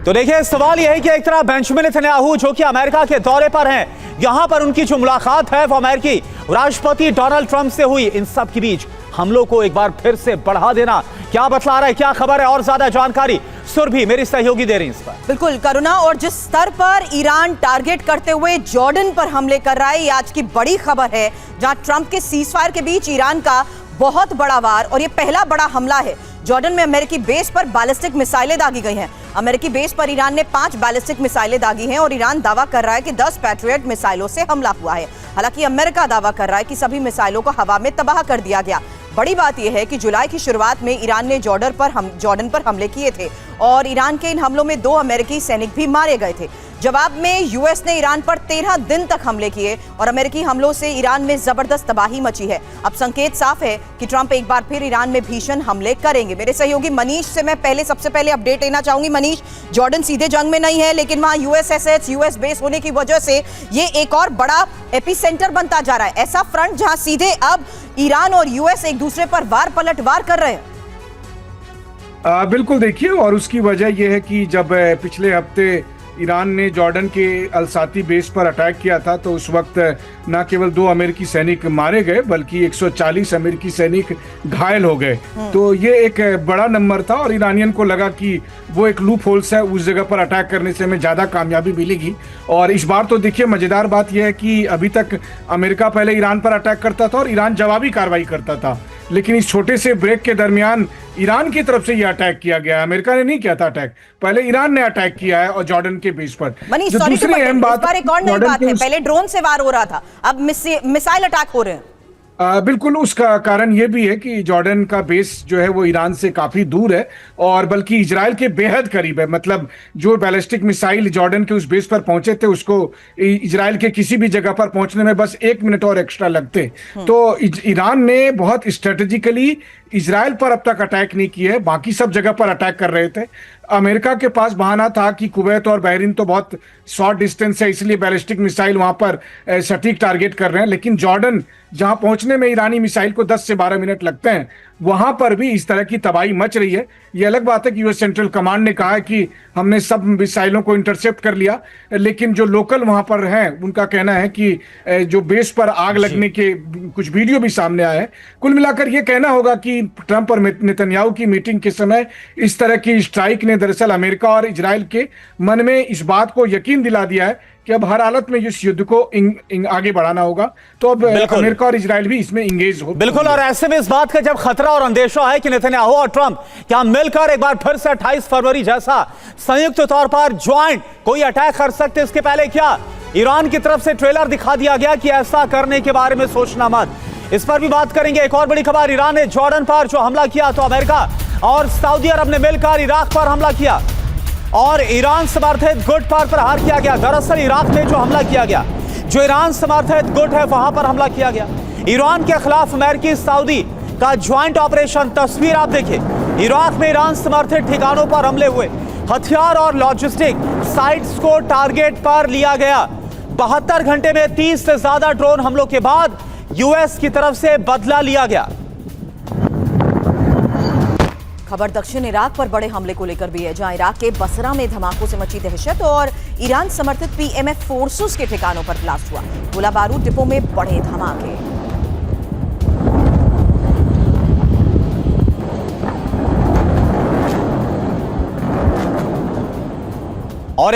तो देखिए, सवाल यह है कि एक तरफ बेंजामिन नेतन्याहू जो कि अमेरिका के दौरे पर हैं, यहां पर उनकी जो मुलाकात है वो अमेरिकी राष्ट्रपति डोनाल्ड ट्रंप से हुई। इन सब के बीच हमलों को एक बार फिर से बढ़ा देना क्या बतला रहा है, क्या खबर है, और ज्यादा जानकारी सुरभि मेरी सहयोगी दे रही है इस पर। बिल्कुल करुणा, और जिस स्तर पर ईरान टारगेट करते हुए जॉर्डन पर हमले कर रहा है, ये आज की बड़ी खबर है, जहां ट्रंप के सीजफायर के बीच ईरान का बहुत बड़ा वार, और ये पहला बड़ा हमला है। जॉर्डन में अमेरिकी बेस पर बैलिस्टिक मिसाइलें दागी गई हैं। अमेरिकी बेस पर ईरान ने 5 बैलिस्टिक मिसाइलें दागी हैं और ईरान दावा कर रहा है कि 10 पैट्रियट मिसाइलों से हमला हुआ है। हालांकि अमेरिका दावा कर रहा है कि सभी मिसाइलों को हवा में तबाह कर दिया गया। बड़ी बात यह है कि जुलाई की शुरुआत में ईरान ने जॉर्डन पर हमले किए थे और ईरान के इन हमलों में 2 अमेरिकी सैनिक भी मारे गए थे। जवाब में यूएस ने ईरान पर 13 दिन तक हमले किए और अमेरिकी हमलों से ईरान में जबरदस्त तबाही मची है। अब संकेत साफ है कि ट्रंप एक बार फिर ईरान में भीषण हमले करेंगे। मेरे सहयोगी मनीष से मैं सबसे पहले अपडेट लेना चाहूंगी। मनीष, जॉर्डन सीधे जंग में नहीं है, लेकिन वहां यूएस बेस होने की वजह से ये एक और बड़ा एपिसेंटर बनता जा रहा है, ऐसा फ्रंट जहां सीधे अब ईरान और यूएस एक दूसरे पर वार पलटवार कर रहे हैं। बिल्कुल, देखिए, और उसकी वजह यह है कि जब पिछले हफ्ते ईरान ने जॉर्डन के अलसाती बेस पर अटैक किया था तो उस वक्त न केवल 2 अमेरिकी सैनिक मारे गए बल्कि 140 अमेरिकी सैनिक घायल हो गए। तो ये एक बड़ा नंबर था और ईरानियन को लगा कि वो एक लूप होल्स है, उस जगह पर अटैक करने से हमें ज़्यादा कामयाबी मिलेगी। और इस बार तो देखिए, मज़ेदार बात यह है कि अभी तक अमेरिका पहले ईरान पर अटैक करता था और ईरान जवाबी कार्रवाई करता था, लेकिन इस छोटे से ब्रेक के दरमियान ईरान की तरफ से यह अटैक किया गया। अमेरिका ने नहीं किया था अटैक, पहले ईरान ने अटैक किया है और जॉर्डन के बेस पर। जो दूसरी अहम बात है, पहले ड्रोन से वार हो रहा था, अब मिसाइल अटैक हो रहे हैं। बिल्कुल, उसका कारण यह भी है कि जॉर्डन का बेस जो है वो ईरान से काफी दूर है और बल्कि इजराइल के बेहद करीब है। मतलब जो बैलिस्टिक मिसाइल जॉर्डन के उस बेस पर पहुंचे थे, उसको इजराइल के किसी भी जगह पर पहुंचने में बस 1 मिनट और एक्स्ट्रा लगते। तो ईरान ने बहुत स्ट्रेटेजिकली इजराइल पर अब तक अटैक नहीं किया है, बाकी सब जगह पर अटैक कर रहे थे। अमेरिका के पास बहाना था कि कुवैत और बहरीन तो बहुत शॉर्ट डिस्टेंस है, इसलिए बैलिस्टिक मिसाइल वहां पर सटीक टारगेट कर रहे हैं, लेकिन जॉर्डन जहां पहुंचने में ईरानी मिसाइल को 10 से 12 मिनट लगते हैं, वहां पर भी इस तरह की तबाही मच रही है। ये अलग बात है कि यूएस सेंट्रल कमांड ने कहा है कि हमने सब मिसाइलों को इंटरसेप्ट कर लिया, लेकिन जो लोकल वहां पर हैं उनका कहना है कि जो बेस पर आग लगने के कुछ वीडियो भी सामने आए हैं। कुल मिलाकर यह कहना होगा कि ट्रंप और नेतन्याहू की मीटिंग के समय इस तरह की स्ट्राइक ने दरअसल अमेरिका और इजराइल के मन में इस बात को यकीन दिला दिया है कि अब हर हालत में इस युद्ध को आगे बढ़ाना होगा। तो अब अमेरिका और इजराइल भी इसमें इंगेज हो। बिल्कुल, और ऐसे में इस बात का जब खतरा और अंदेशा है कि नेतन्याहू और ट्रंप क्या मिलकर एक बार फिर से 28 फरवरी जैसा संयुक्त तौर पर ज्वाइंट कोई अटैक कर सकते, इसके पहले क्या ईरान की तरफ से ट्रेलर दिखा दिया गया कि ऐसा करने के बारे में सोचना मत। इस पर भी बात करेंगे। एक और बड़ी खबर, ईरान ने जॉर्डन पर जो हमला किया तो अमेरिका और सऊदी अरब ने मिलकर इराक पर हमला किया और ईरान समर्थित गुट पर प्रहार किया गया। दरअसल इराक में जो हमला किया गया, जो ईरान समर्थित गुट है वहां पर हमला किया गया। ईरान के खिलाफ अमेरिकी सऊदी का ज्वाइंट ऑपरेशन, तस्वीर आप देखिए। इराक में ईरान समर्थित ठिकानों पर हमले हुए, हथियार और लॉजिस्टिक साइट्स को टारगेट पर लिया गया। 72 घंटे में 30 से ज्यादा ड्रोन हमलों के बाद यूएस की तरफ से बदला लिया गया। खबर दक्षिण इराक पर बड़े हमले को लेकर भी है, जहां इराक के बसरा में धमाकों से मची दहशत और ईरान समर्थित पीएमएफ फोर्सेस के ठिकानों पर ब्लास्ट हुआ। गोला बारूद डिपो में बड़े धमाके।